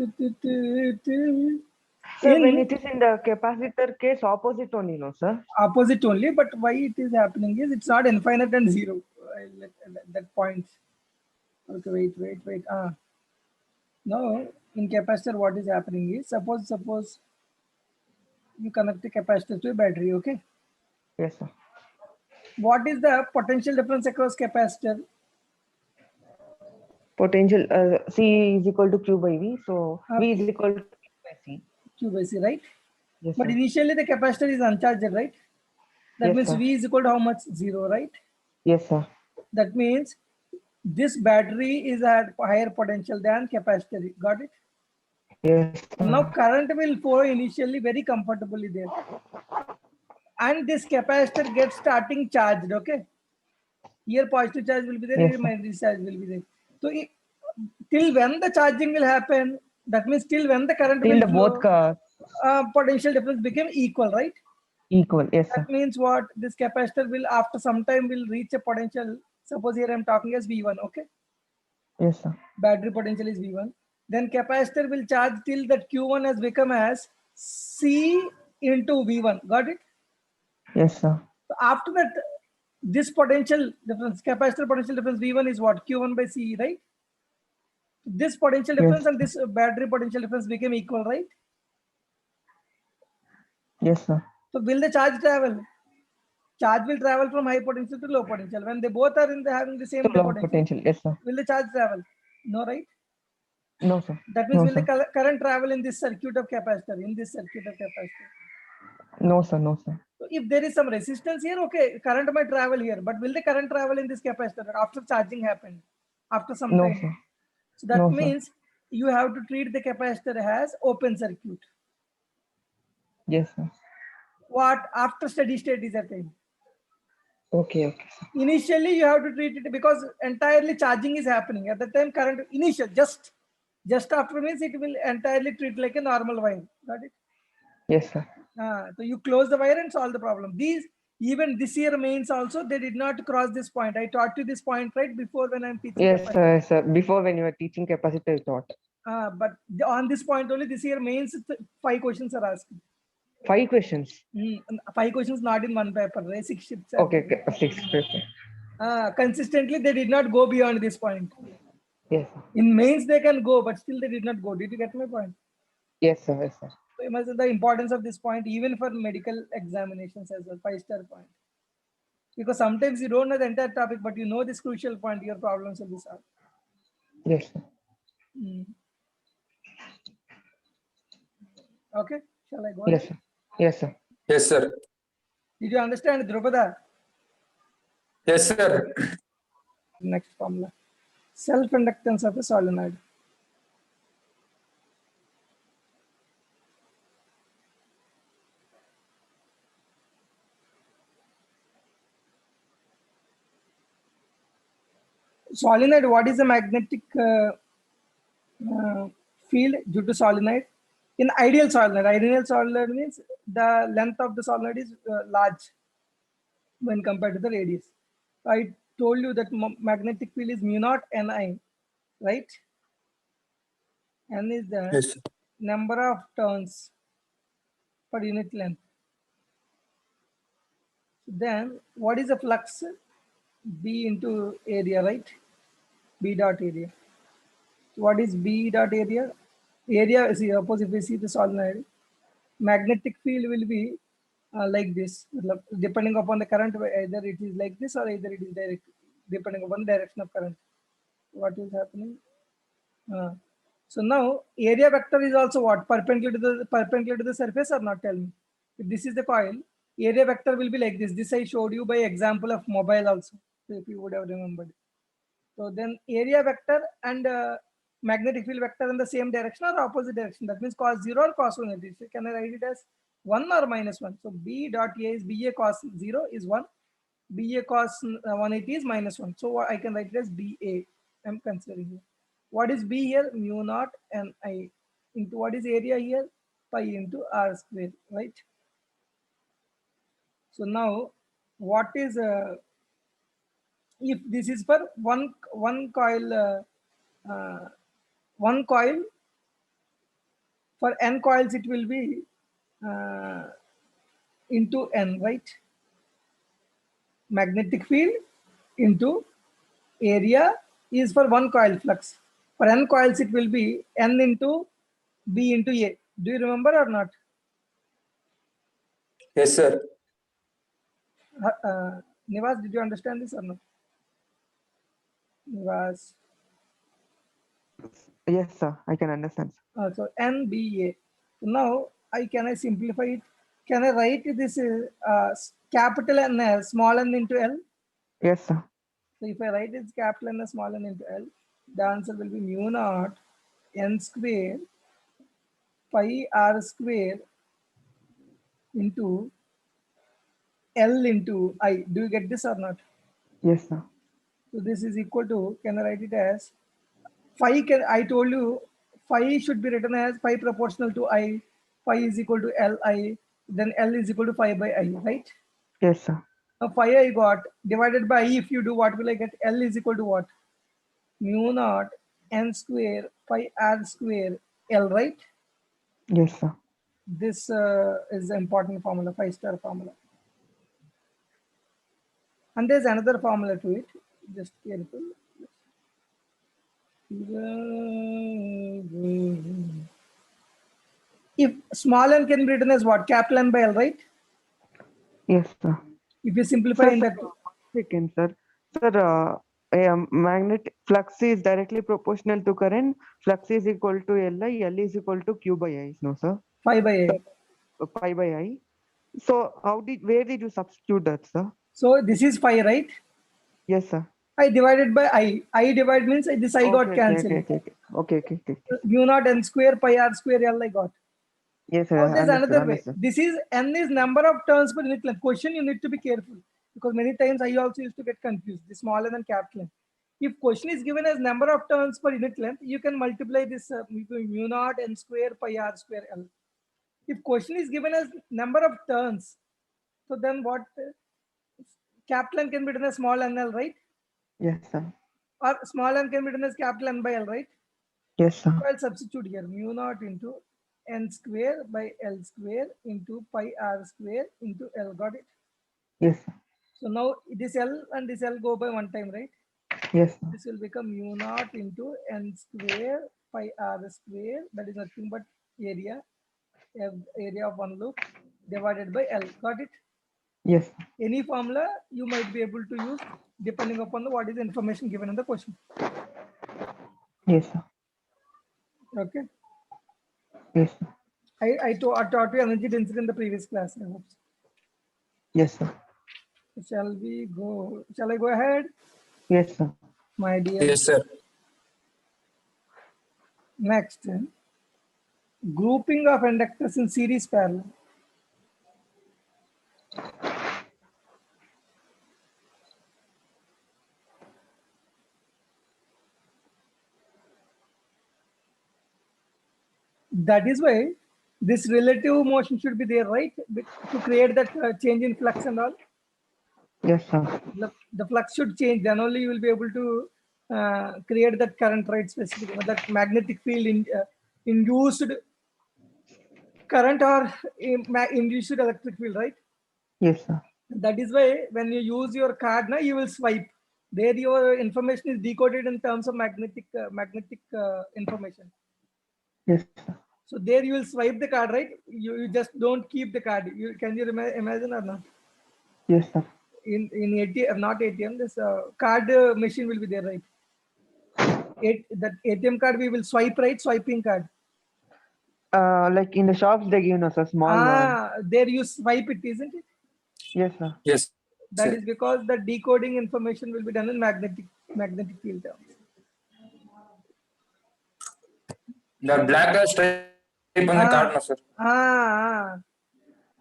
Sir, when In it is in the capacitor case, opposite only, no, sir? opposite only, but why it is happening is it's not infinite and zero at that point. Okay, wait. Now in capacitor, what is happening is suppose you connect the capacitor to a battery. Okay, Yes, sir. what is the potential difference across capacitor? Potential C is equal to Q by V, so V is P equal to Q by C. Q by C, right? Yes, But sir. initially the capacitor is uncharged, right? That Yes, means sir. V is equal to how much? Zero, right? Yes, sir. That means this battery is at higher potential than capacitor. Got it? Yes, sir. Now current will flow initially very comfortably there, and this capacitor gets starting charged. Okay, here positive charge will be there, Yes, here sir. minus charge will be there. So till when the charging will happen, that means till when the current Till will the both flow, cars potential difference became equal, right? equal. Yes, That sir. means what? This capacitor will after some time will reach a potential. Suppose here I'm talking as V1. Okay, Yes, sir. battery potential is V1. Then capacitor will charge till that Q1 has become as C into V1. Got it? Yes, sir. So after that, this potential difference, capacitor potential difference V1 is what? Q1 by C, right? This potential difference Yes. and this battery potential difference became equal, right? Yes, sir. So will the charge travel? Charge will travel from high potential to low potential. When they both are having the So same low potential, potential. Yes, sir. will the charge travel? No, right? No, sir. That means No, will the sir. current travel in this circuit of capacitor? In this circuit of capacitor. No, sir. No, sir. So if there is some resistance here, okay, current might travel here, but will the current travel in this capacitor after charging happened? After some No, time. sir. So that No, sir. means you have to treat the capacitor as open circuit. Yes, sir. What after steady state is attained? Okay, okay, sir. Initially you have to treat it because entirely charging is happening at the time. Current initial just after means it will entirely treat like a normal wire. Got it? Yes, sir. So you close the wire and solve the problem. These even this year mains also they did not cross this point. I taught you this point right before when I'm teaching Yes, capacitor. sir. Yes, sir. Before when you were teaching capacitor, you thought But on this point only this year mains 5 questions are asked. 5 questions. 5 questions not in one paper. Right? 6 shifts are Okay, there. okay. 6. Consistently they did not go beyond this point. Yes, sir. In mains they can go, but still they did not go. Did you get my point? Yes, sir. Yes, sir. So imagine the importance of this point even for medical examinations as well. 5-star point. Because sometimes you don't know the entire topic, but you know this crucial point, your problems will be solved. Yes, sir. Okay, shall I go Yes, ahead? sir. Yes, sir. Yes, sir. Did you understand, Drupada? Yes, sir. Next formula. Self-inductance of a solenoid. Solenoid, what is the magnetic field due to solenoid? In ideal solenoid means the length of the solenoid is large when compared to the radius. I told you that magnetic field is mu naught Ni, right? N is the Yes, sir. number of turns per unit length. Then what is the flux? B into area, right? B dot area. So what is B dot area? Area, see, suppose if we see the solenoid, magnetic field will be like this, depending upon the current, either it is like this or either it is direct, depending upon the direction of current. What is happening? So now area vector is also what? Perpendicular to the surface or not? Tell me. If this is the coil, area vector will be like this. This I showed you by example of mobile also, if you would have remembered. So then area vector and magnetic field vector in the same direction or opposite direction. That means cos 0 or cos 180. So can I write it as 1 or minus 1? So B dot A is BA cos 0 is 1. BA cos 180 is minus 1. So I can write it as BA. I'm considering here. What is B here? Mu naught Ni into what is area here? Pi into R square, right? So now what is if this is for one coil, one coil For n coils, it will be into n, right? Magnetic field into area is for one coil flux. For n coils, it will be n into B into A. Do you remember or not? Yes, sir. Nivas, did you understand this or not? Nivas. Yes, sir. I can understand. So NBA. Now I simplify it? Can I write this capital N as small n into L? Yes, sir. So if I write it capital N as small n into L, the answer will be mu naught n square pi r square into L into I. Do you get this or not? Yes, sir. So this is equal to, can I write it as phi? I told you phi should be written as phi proportional to I. Phi is equal to Li, then L is equal to phi by I, right? Yes, sir. Now phi I got divided by I. If you do, what will I get? L is equal to what? Mu naught n square pi r square L, right? Yes, sir. This is the important formula, 5-star formula. And there's another formula to it. Just careful. If small n can be written as what? Capital N by L, right? Yes, sir. If you simplify Sir, in sir, that, 1 second, sir. Sir, a magnetic flux is directly proportional to current. Flux is equal to Li. L is equal to Q by I. No, sir. phi by A. Pi by I. So, where did you substitute that, sir? So this is phi, right? Yes, sir. I divided by I. I divide means this I got Okay, cancelled. okay. Mu naught n square pi r square L I got. Yes, sir. Now there's another way. Understood. This is n is number of turns per unit length. Question you need to be careful because many times I also used to get confused. The smaller than capital N. If question is given as number of turns per unit length, you can multiply this mu naught n square pi r square L. If question is given as number of turns, so then what? Capital N can be written as small n L, right? Yes, sir. Or small n can be written as capital N by L, right? Yes, sir. So I'll substitute here mu naught into n square by L square into pi r square into L. Got it? Yes, sir. So now this L and this L go by one time, right? Yes, sir. This will become mu naught into n square pi r square. That is nothing but area, area of one loop divided by L. Got it? Yes, sir. Any formula you might be able to use depending upon what is the information given in the question. Yes, sir. Okay. Yes, sir. I taught you energy density in the previous class. I hope. Yes, sir. Shall we go? Shall I go ahead, Yes, sir. my dear? Yes, sir. Next, grouping of inductors in series parallel. That is why this relative motion should be there, right? To create that change in flux and all. Yes, sir. The flux should change, then only you will be able to create that current, right? Specific that magnetic field induced current or induced electric field, right? Yes, sir. That is why when you use your card now, you will swipe. There your information is decoded in terms of magnetic information. Yes, sir. So there you will swipe the card, right? You just don't keep the card. Can you imagine or not? Yes, sir. In ATM, not ATM, this card machine will be there, right? That ATM card we will swipe, right? Swiping card. Like in the shops, they give us a small. There you swipe it, isn't it? Yes, sir. Yes, That sir. is because the decoding information will be done in magnetic field terms. The black stripe on the card, no, sir.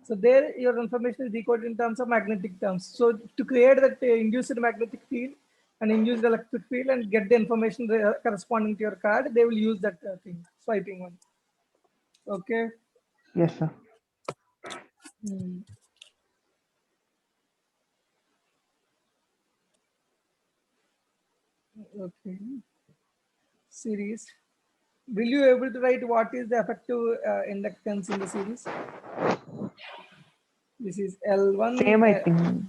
So there your information is decoded in terms of magnetic terms. So to create that induced magnetic field and induced electric field and get the information corresponding to your card, they will use that thing, swiping one. Okay. Yes, sir. Okay. Series. will you able to write what is the effective inductance in the series? This is L1. Same, I think,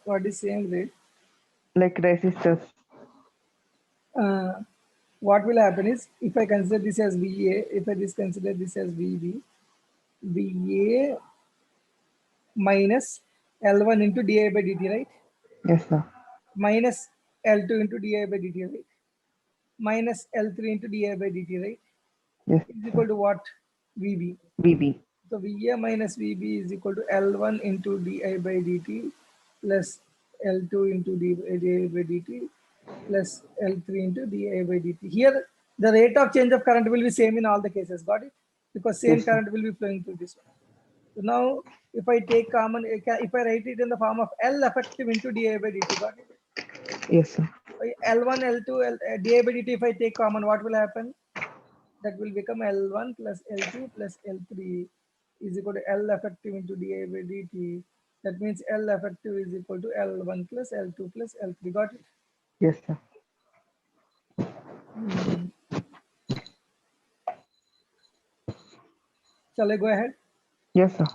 What is same rate? like resistors. What will happen is, if I consider this as VA, if I just consider this as VB, VA minus L1 into di by dt, right? Yes, sir. Minus L2 into di by dt, right? Minus L3 into di by dt, right? Yes, Is equal to what? VB. VB. So VA minus VB is equal to L1 into di by dt plus L2 into di by dt plus L3 into di by dt. Here, the rate of change of current will be same in all the cases. Got it? Because same Yes, sir. current will be flowing through this one. So now, if I take common, if I write it in the form of L effective into di by dt, got it? Yes, sir. L1, L2, di by dt, if I take common, what will happen? That will become L1 plus L2 plus L3 is equal to L effective into di by dt. That means L effective is equal to L1 plus L2 plus L3. Got it? Yes, sir. Shall I go ahead? Yes, sir.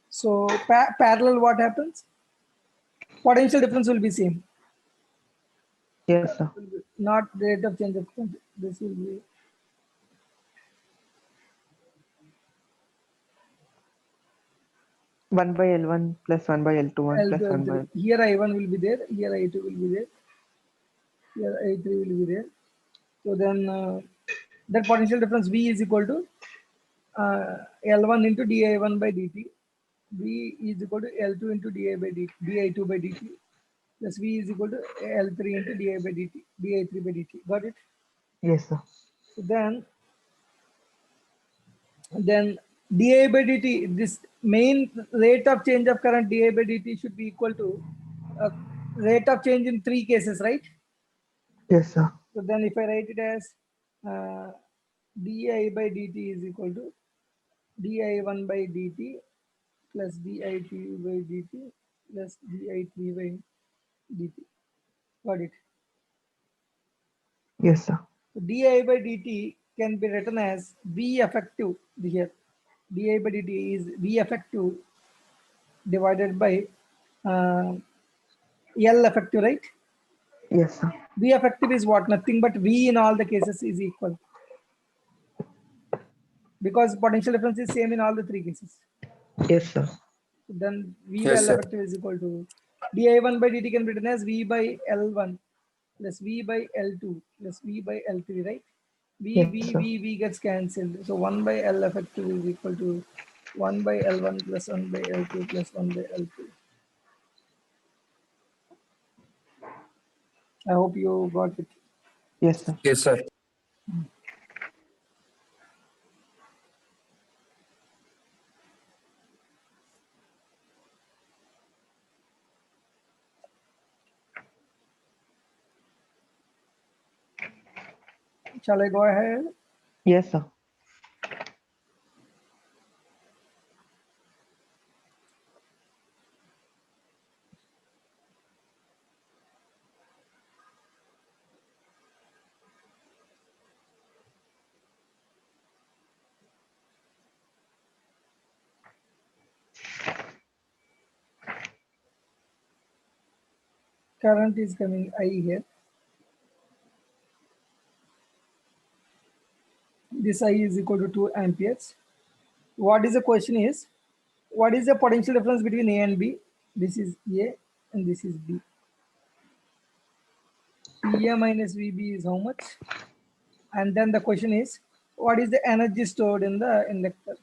So parallel, what happens? Potential difference will be same. Yes, sir. Not rate of change of current. This will be 1 by L1 plus 1 by L2 1 plus L2, 1 by L3. Here I1 will be there. Here I2 will be there. Here I3 will be there. So then that potential difference V is equal to L1 into di1 by dt. V is equal to L2 into di2 by dt plus V is equal to L3 into di by dt, di3 by dt. Got it? Yes, sir. So then di by dt, this main rate of change of current di by dt should be equal to rate of change in three cases, right? Yes, sir. So then if I write it as di by dt is equal to di1 by dt plus di2 by dt plus di3 by dt. Got it? Yes, sir. So di by dt can be written as V effective here. Di by dt is V effective divided by L effective, right? Yes, sir. V effective is what? Nothing but V in all the cases is equal. Because potential difference is same in all the three cases. Yes, sir. So then V by Yes, L sir. effective is equal to di1 by dt can be written as V by L1 plus V by L2 plus V by L3, right? Yes, sir. V gets cancelled. So 1 by L effective is equal to 1 by L1 plus 1 by L2 plus 1 by L3. I hope you got it. Yes, sir. Yes, sir. Shall I go ahead? Yes, sir. Current is coming I here. This I is equal to 2 amperes. What is the question is, what is the potential difference between A and B? This is A and this is B. PA minus VB is how much? And then the question is, what is the energy stored in the inductor?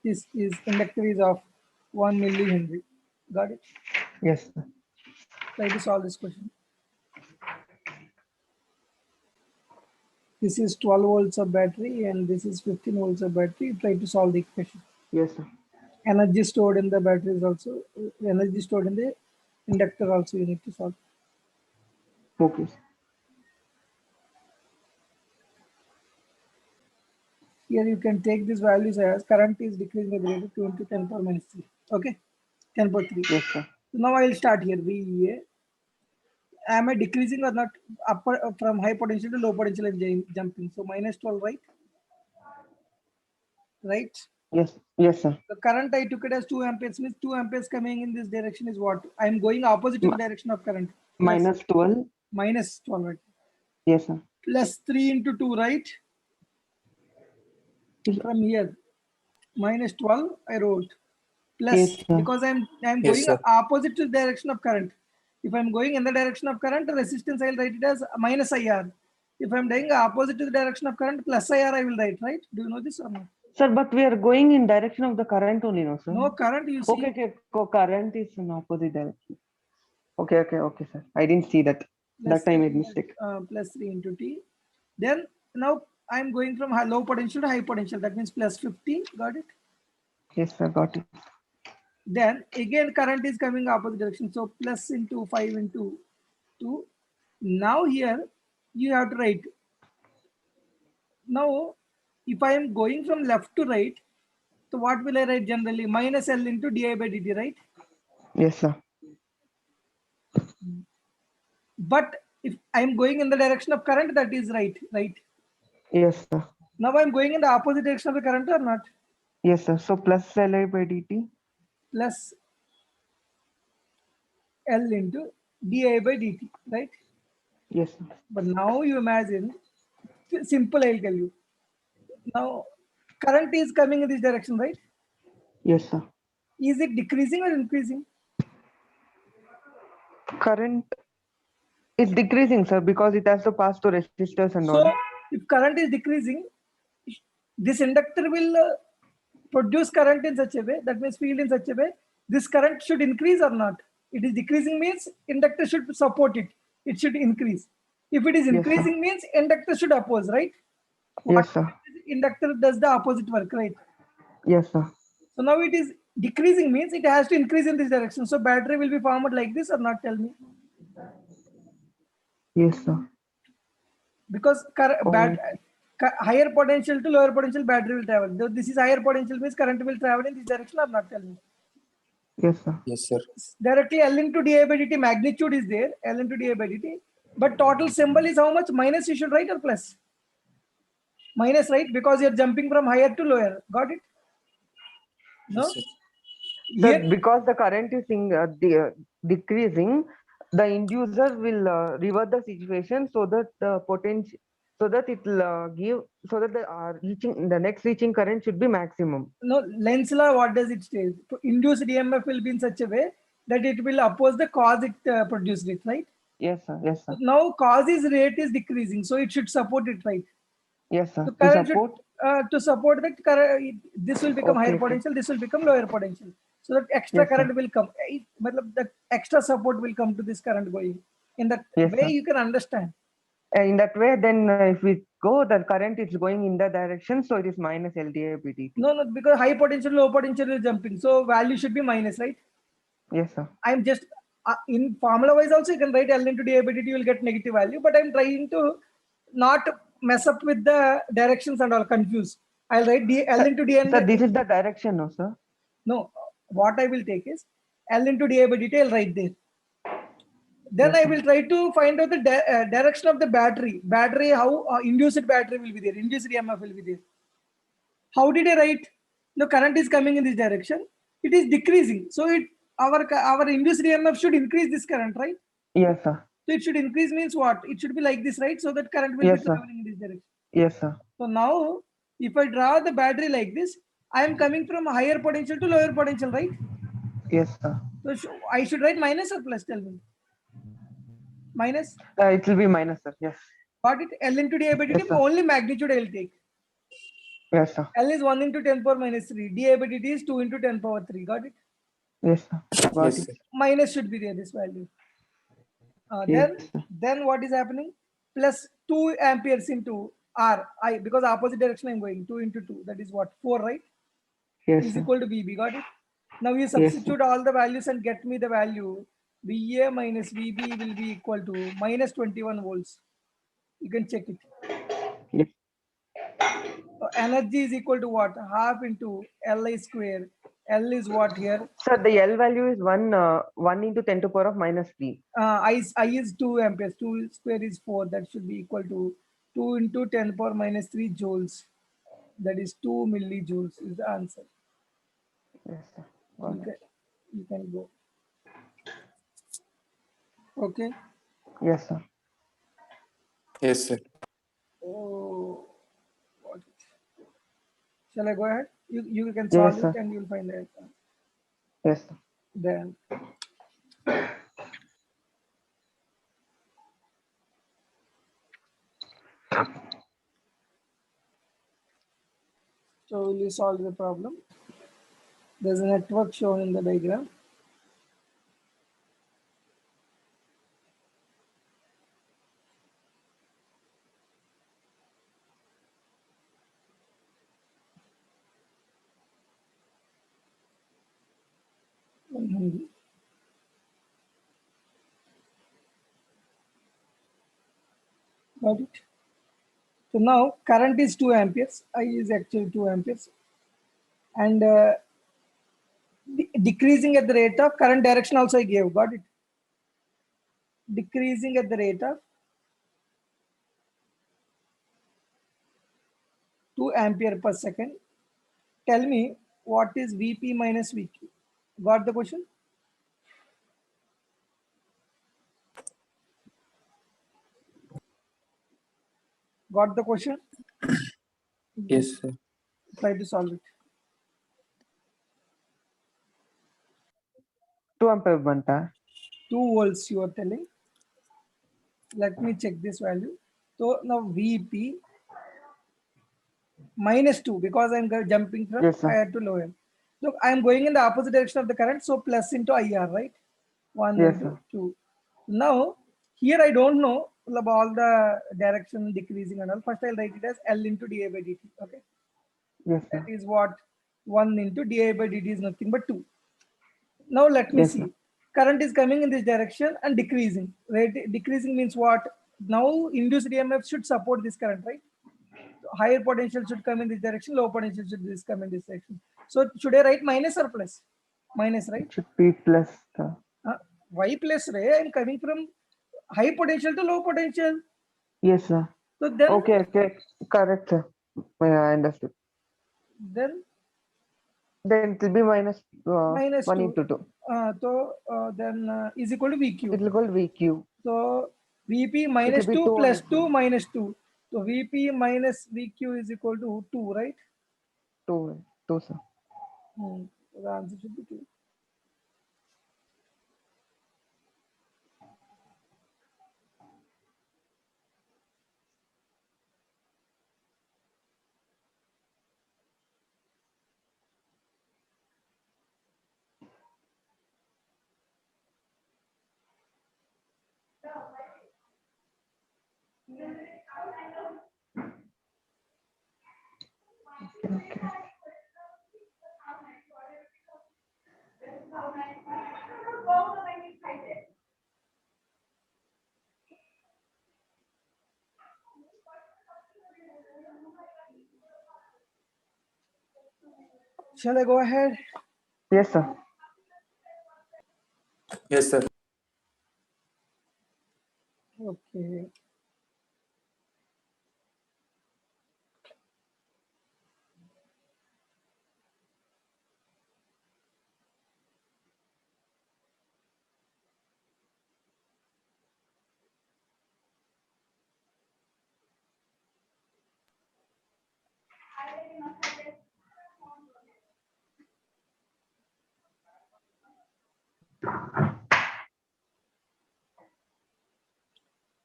This is inductor is of 1 millihenry. Got it? Yes, sir. Try to solve this question. This is 12 volts of battery and this is 15 volts of battery. Try to solve the equation. Yes, sir. Energy stored in the battery is also, energy stored in the inductor also you need to solve. Okay, sir. here you can take these values as current is decreasing at the rate of 2 into 10 power minus 3. Okay, 10 power 3. Yes, sir. So now I will start here. VEA. Am I decreasing or not? Upper from high potential to low potential and jumping. So minus 12, right? Right. Yes, yes, sir. The current I took it as 2 amperes, means 2 amperes coming in this direction is what? I am going opposite to the direction of current. Minus 12. Minus 12, right? Yes, sir. Plus 3 into 2, right? From here. Minus 12, I wrote. Plus, Yes, sir. because I'm Yes, going sir. opposite to the direction of current. If I'm going in the direction of current, the resistance I'll write it as minus IR. If I'm going opposite to the direction of current, plus IR I will write, right? Do you know this or not? Sir, but we are going in direction of the current only, no, sir? No current, you see. Okay. Current is in opposite direction. Okay, sir. I didn't see that. Plus That time I made 3, mistake. plus 3 into T. Then now I'm going from low potential to high potential. That means plus 50. Got it? Yes, sir. Got it. Then again current is coming opposite direction. So plus into 5 into 2. Now here you have to write. Now if I am going from left to right, so what will I write generally? Minus L into di by dt, right? Yes, sir. But if I am going in the direction of current, that is right. Yes, sir. Now I am going in the opposite direction of the current or not? Yes, sir. So plus Li by dt. Plus L into di by dt, right? Yes, sir. But now you imagine, simple I'll tell you. Now current is coming in this direction, right? Yes, sir. Is it decreasing or increasing? Current is decreasing, sir, because it has to pass to resistors and So all. if current is decreasing, this inductor will produce current in such a way, that means field in such a way, this current should increase or not. It is decreasing means inductor should support it. It should increase. If it is Yes, sir. increasing means inductor should oppose, right? Yes, sir. Inductor does the opposite work, right? Yes, sir. So now it is decreasing means it has to increase in this direction. So battery will be formed like this or not, tell me? Yes, sir. Because Oh. higher potential to lower potential battery will travel. Though this is higher potential means current will travel in this direction or not, tell me? Yes, sir. Yes, sir. Directly L into di by dt magnitude is there, L into di by dt, but total symbol is how much? Minus you should write or plus? Minus, right? Because you're jumping from higher to lower. Got it? No? Yes, sir. Sir, Here, because the current is decreasing, the inducer will revert the situation so that the potential, so that it will give, so that the next reaching current should be maximum. no, Lenz law, what does it say? Induced EMF will be in such a way that it will oppose the cause it produced it, right? Yes, sir. Yes, sir. Now cause's rate is decreasing, so it should support it, right? Yes, sir. So To current support. to support that current, this will become higher Okay. potential, this will become lower potential. So that extra Yes, sir. current will come. The extra support will come to this current going. In that Yes, way, sir. you can understand. In that way, then if we go, the current is going in that direction, so it is minus LDI by dt. No, because high potential, low potential is jumping. So value should be minus, right? Yes, sir. I'm just in formula wise also you can write L into di by dt, you will get negative value. But I'm trying to not mess up with the directions and all confuse. I'll write L into d Sir, this is the direction, no, sir? No, what I will take is L into di by dt, I'll write there. Then Yes, I sir. will try to find out the direction of the battery. Battery, how induced battery will be there. Induced EMF will be there. How did I write? The current is coming in this direction. It is decreasing. So our induced EMF should increase this current, right? Yes, sir. So it should increase means what? It should be like this, right? So that current will Yes, be sir. traveling in this direction. Yes, sir. So now, if I draw the battery like this, I am coming from higher potential to lower potential, right? Yes, sir. So I should write minus or plus, tell me. Minus. It will be minus, sir. Yes. Got it? L into di by dt, Yes, sir. only magnitude I will take. Yes, sir. L is 1 into 10 power minus 3. Di by dt is 2 into 10 power 3. Got it? Yes, sir. Got Yes, it. sir. Minus should be there, this value. Yes, sir. Then what is happening? Plus 2 amperes into R. Because opposite direction I'm going. 2 into 2. That is what? 4, right? Yes, Is sir. equal to VB. Got it? Now you Yes, sir. substitute all the values and get me the value. VA minus VB will be equal to minus 21 volts. You can check it. Yes. Energy is equal to what? Half into Li square. L is what here? Sir, the L value is 1 into 10 to power of minus 3. I is 2 amperes. 2 square is 4. That should be equal to 2 into 10 power minus 3 joules. That is 2 millijoules is the answer. Yes, sir. Got You it. can, you can go. Okay. Yes, sir. Yes, sir. Oh, what is- shall I go ahead? You can Yes, solve sir. it and you'll find the answer. Yes, sir. Then so will you solve the problem? There's a network shown in the diagram. Mhm. Got it. So now current is 2 amperes. I is actually 2 amperes. And decreasing at the rate of current direction also I gave. Got it. Decreasing at the rate of 2 ampere per second. Tell me what is Vp minus Vq. Got the question? Got the question? Yes, sir. Try to solve it. 2 ampere banta. 2 volts you are telling. Let me check this value. So now Vp minus 2 because I'm jumping from Yes, sir. higher to lower. Look, I'm going in the opposite direction of the current. So plus into IR, right? 1 Yes, into sir. 2. Now here I don't know about all the direction decreasing and all. First I'll write it as L into dI by dt. Okay. Yes, That sir. is what 1 into dI by dt is nothing but 2. Now let me Yes, see. sir. Current is coming in this direction and decreasing. Right? Decreasing means what? Now induced EMF should support this current, right? Higher potential should come in this direction, low potential should come in this direction. So should I write minus or plus? Minus, right? It should be plus, sir. Why plus, right? I'm coming from high potential to low potential. Yes, sir. So then, Okay. Correct, sir. Yeah, I understood. then Then it will be minus minus 1 2. into 2. Then is equal to VQ. It will call VQ. So Vp It will minus be 2 2 plus on 2 minus 2. So Vp minus VQ is equal to 2, right? 2, sir. So the answer should be 2. Okay. Shall I go ahead? Yes, sir. Yes, sir. Okay.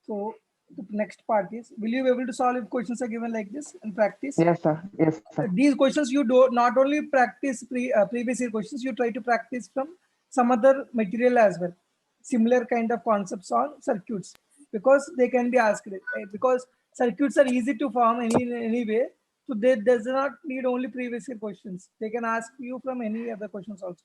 So the next part is, will you be able to solve if questions are given like this in practice? Yes, sir. Yes, sir. These questions you do not only practice previous year questions, you try to practice from some other material as well. Similar kind of concepts on circuits, because they can be asked, because circuits are easy to form any way. So they does not need only previous year questions. They can ask you from any other questions also.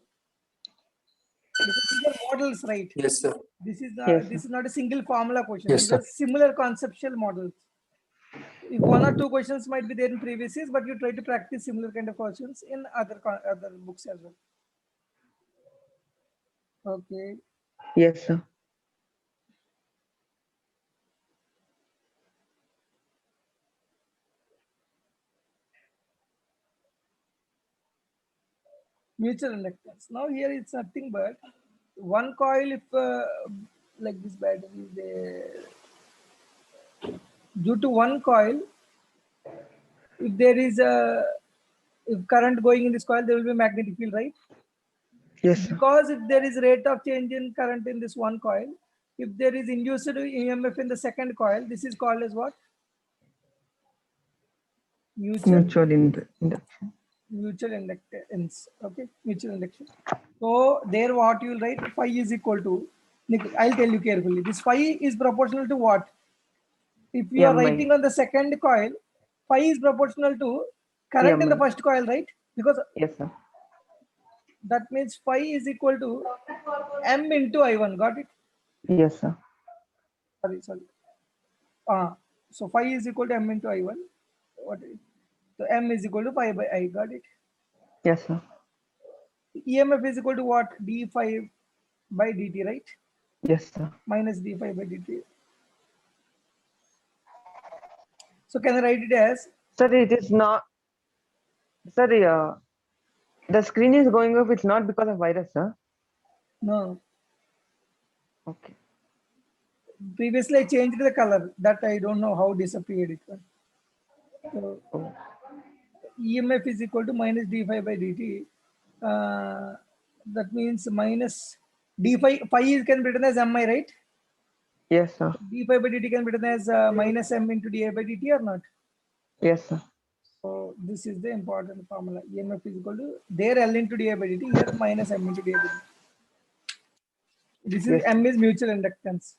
Because these are models, right? Yes, sir. This Yes, is sir. not a single formula question. Yes, These sir. are similar conceptual models. if one or two questions might be there in previous years, but you try to practice similar kind of questions in other books as well. Okay. Yes, sir. Mutual inductance. Now here it's nothing but one coil. If like this battery is there, due to one coil, if there is a if current going in this coil, there will be magnetic field, right? Yes, sir. Because if there is rate of change in current in this one coil, if there is induced EMF in the second coil, this is called as what? Mutual induction. Mutual inductance. Okay, mutual induction. So there what you will write, phi is equal to, I'll tell you carefully, this phi is proportional to what? If you are Mi. writing on the second coil, phi is proportional to current in the Mi. first coil, right? Because Yes, sir. that means phi is equal to M into I1. Got it? Yes, sir. Sorry. So phi is equal to M into I1. What is, so M is equal to phi by I. Got it? Yes, sir. EMF is equal to what? D phi by dt, right? Yes, sir. Minus d phi by dt. So can I write it as? Sir, it is not. Sir, the screen is going off. It's not because of virus, sir. No. Okay. Previously I changed the color. That I don't know how disappeared it. So Oh. EMF is equal to minus d phi by dt. That means minus d phi can be written as mi, right? Yes, sir. D phi by dt can be written as minus m into di by dt or not? Yes, sir. So this is the important formula. EMF is equal to there L into di by dt, here minus m into di by dt. This is Yes, M is mutual inductance.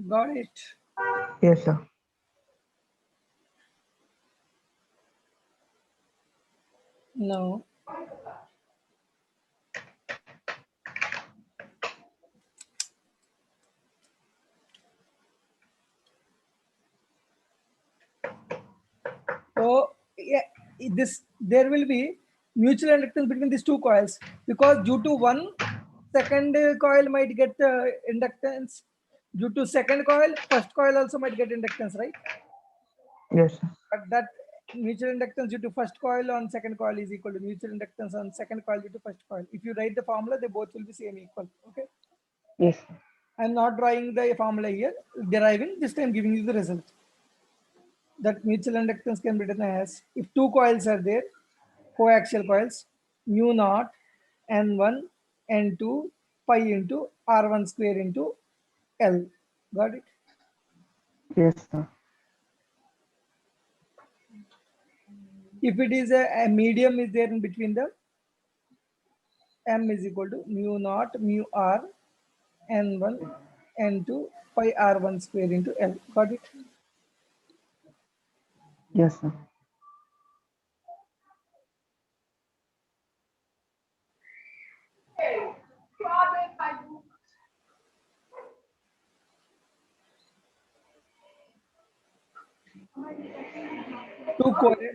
Got it? Yes, sir. No. So yeah, this there will be mutual inductance between these two coils because due to one second coil might get inductance. Due to second coil, first coil also might get inductance, right? Yes, sir. But that mutual inductance due to first coil on second coil is equal to mutual inductance on second coil due to first coil. If you write the formula, they both will be same equal. Okay. Yes, sir. I'm not drawing the formula here, deriving, just I'm giving you the result. That mutual inductance can be written as, if two coils are there, coaxial coils, mu naught N1 N2 pi into R1 square into L. Got it? Yes, sir. If it is a medium is there in between them, M is equal to mu naught mu R N1 N2 pi R1 square into L. Got it? Yes, sir.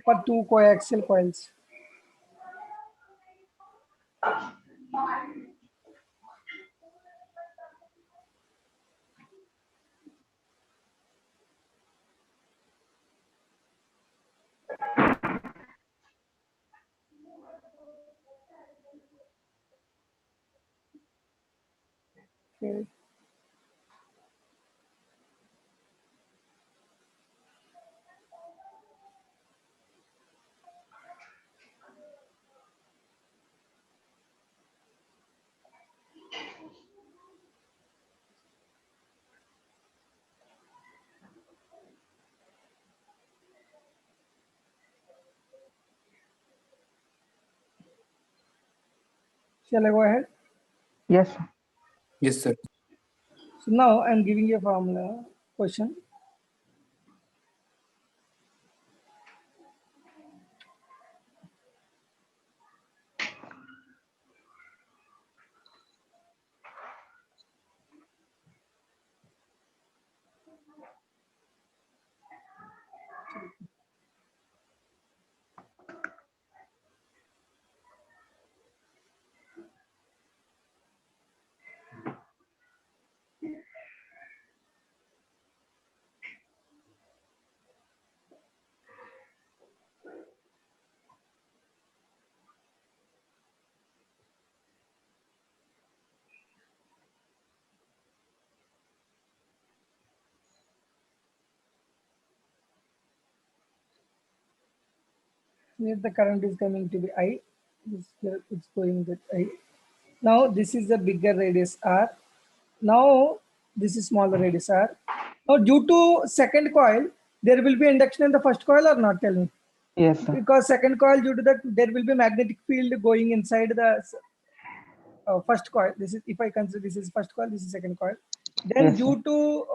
For two coaxial coils. Okay. Shall I go ahead? Yes, sir. Yes, sir. So now I'm giving you a formula question. Here the current is coming to be I. This here it's going that I. Now this is the bigger radius R. Now this is smaller radius R. Now due to second coil, there will be induction in the first coil or not? Tell me. Yes, sir. Because second coil, due to that, there will be magnetic field going inside the first coil. This is, if I consider this is first coil, this is second coil. Then Yes, due to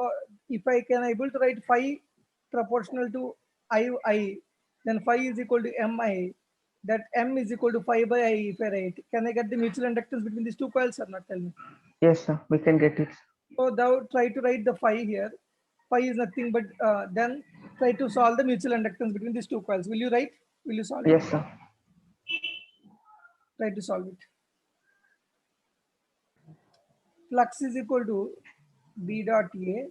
if I can able to write phi proportional to I, then phi is equal to mi. That m is equal to phi by I. If I write, can I get the mutual inductance between these two coils or not? Tell me. Yes, sir. We can get it. So now try to write the phi here. Phi is nothing but then try to solve the mutual inductance between these two coils. Will you write? Will you solve it? Yes, sir. Try to solve it. Flux is equal to B dot A.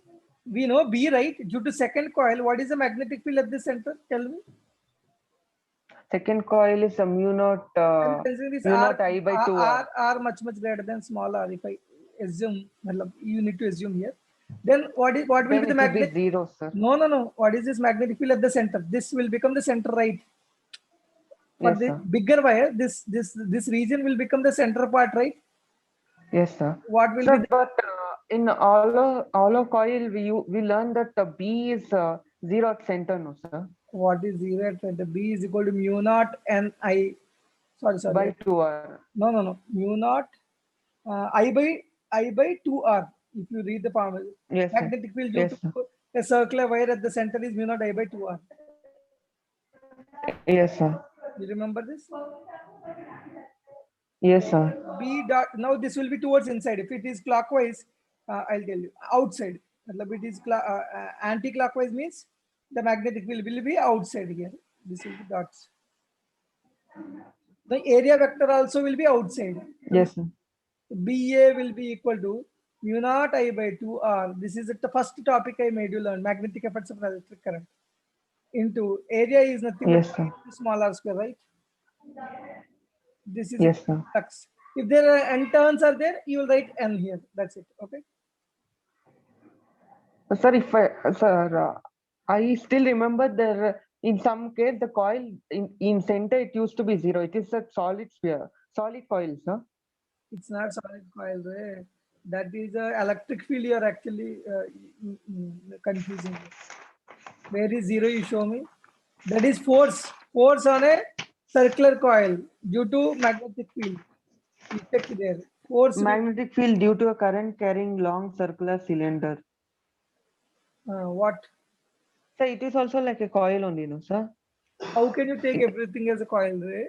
We know B, right? Due to second coil, what is the magnetic field at the center? Tell me. Second coil is a mu naught, I'm considering this mu R, naught I by 2R. R much greater than small r. If I assume, you need to assume here. Then what will Then be the it will be magnet? 0, sir. No. What is this magnetic field at the center? This will become the center, right? For Yes, the sir. bigger wire, this region will become the center part, right? Yes, sir. What will Sir, be the, but in all of coil, we learned that B is 0 at center, no, sir? what is 0 at center? B is equal to mu naught n I. Sorry. By 2R. No. Mu naught I by 2R. If you read the formula, Yes, sir. magnetic field due Yes, sir. to a circular wire at the center is mu naught I by 2R. Yes, sir. You remember this? Yes, sir. B dot. Now this will be towards inside. If it is clockwise, I'll tell you outside. Matlab it is anti-clockwise means the magnetic field will be outside here. This will be dots. The area vector also will be outside. Yes, sir. BA will be equal to mu naught I by 2R. This is the first topic I made you learn, magnetic effects of electric current. Into area is nothing Yes, but sir. small r square, right? This is Yes, sir. flux. If there are n turns are there, you will write n here. That's it. Okay. Sir, I still remember there in some case the coil in center it used to be 0. It is a solid sphere, solid coil, sir. It's not solid coil, right? That is a electric field. You are actually confusing. Where is 0? You show me. That is force. Force on a circular coil due to magnetic field. You check there. Force. Magnetic field due to a current carrying long circular cylinder. What? So it is also like a coil only, no, sir? How can you take everything as a coil, right?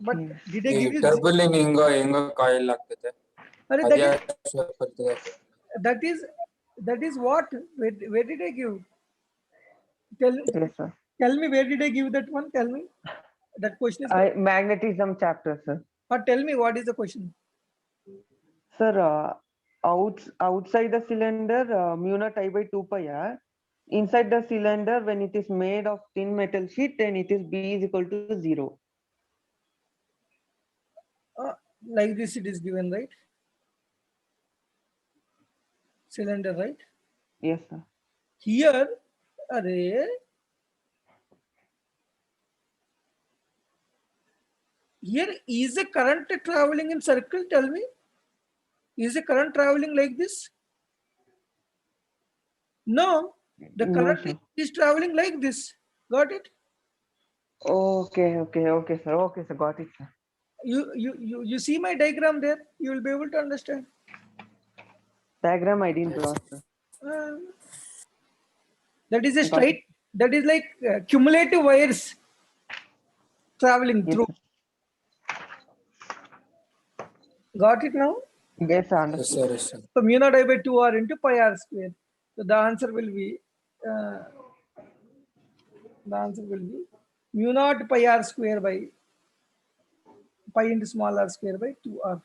But Okay. did I ಈ give you? ಟರ್ಬಲ್ ಹೆಂಗೋ coil ಆಗ್ತದೆ Arre, ಅದೇ ಬರ್ತದೆ. that is what? Where did I give? Yes, sir. Tell me, where did I give that one? Tell me. That question is. Magnetism chapter, sir. Or tell me what is the question? Sir, outside the cylinder, mu naught I by 2 pi r. Inside the cylinder, when it is made of thin metal sheet, then it is B is equal to 0. Like this it is given, right? Cylinder, right? Yes, sir. Here, array, here is a current traveling in circle? Tell me. Is a current traveling like this? No. The No, current sir. is traveling like this. Got it? Okay, sir. Okay, sir. Got it, sir. You see my diagram there? You will be able to understand. Diagram I didn't draw, sir. Uh, that is a Got straight, that is like cumulative wires traveling Yes, through. sir. Got it now? Yes, sir. Yes, Understood. sir. Yes, sir. So mu naught I by 2r into pi r square. So the answer will be mu naught pi r square by pi into small r square by 2r.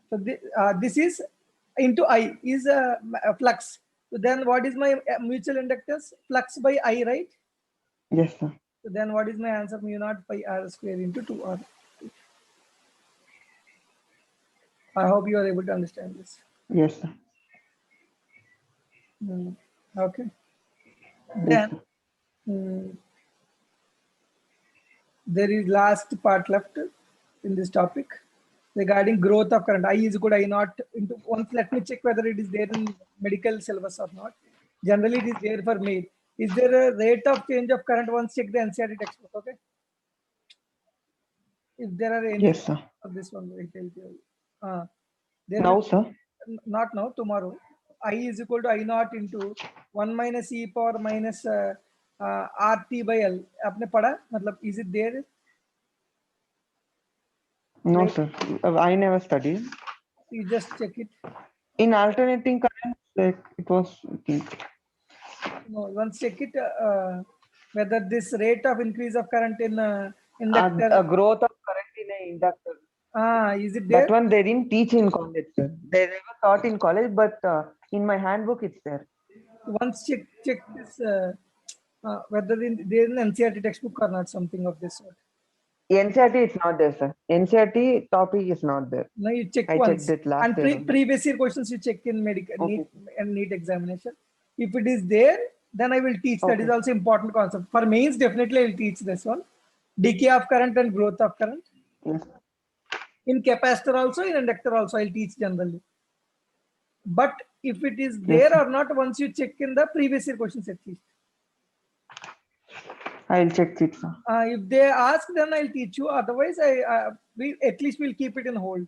So this is into I is a flux. So then what is my mutual inductance? Flux by I, right? Yes, sir. So then what is my answer? Mu naught pi r square into 2r. I hope you are able to understand this. Yes, sir. Okay. Yes, Then sir. there is last part left in this topic regarding growth of current. I is equal to I naught into once. Let me check whether it is there in medical syllabus or not. Generally, it is there for me. Is there a rate of change of current? Once check the NCERT textbook. Okay. If there are any Yes, sir. of this one, I tell you. There Now, will, sir. not now, tomorrow. I is equal to I naught into 1 minus e power minus RT by L. आपने पढ़ा? मतलब is it there? No, Right. sir. I never studied. You just check it. In alternating current, like it was. No, once check it whether this rate of increase of current in inductor. A growth of current in an inductor. Is it That there? one they didn't teach in college, sir. They never taught in college, but in my handbook it's there. Once check this whether there in NCERT textbook or not, something of this sort. NCERT is not there, sir. NCERT topic is not there. No, you check I once. checked it last And year only. previous year questions you check in medical Okay. NEET and NEET examination. If it is there, then I will teach. That is Okay. also important concept. For mains, definitely I will teach this one. Decay of current and growth of current. Yes. In capacitor also, in inductor also, I'll teach generally. But if it is Yes, there sir. or not, once you check in the previous year questions at least. I'll check it, sir. If they ask, then I'll teach you. Otherwise, we at least we'll keep it in hold.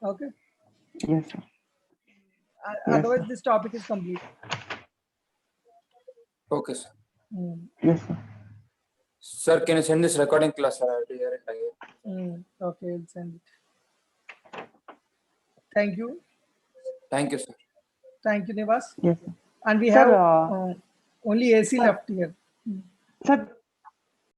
Okay. Yes, sir. Yes, Otherwise, sir. this topic is complete. Okay, sir. Yes, sir. Sir, can you send this recording class, sir? I have to hear it again. Okay, I'll send it. Thank you. Thank you, sir. Thank you, Nivas. Yes, sir. And we Sir, have only AC left here.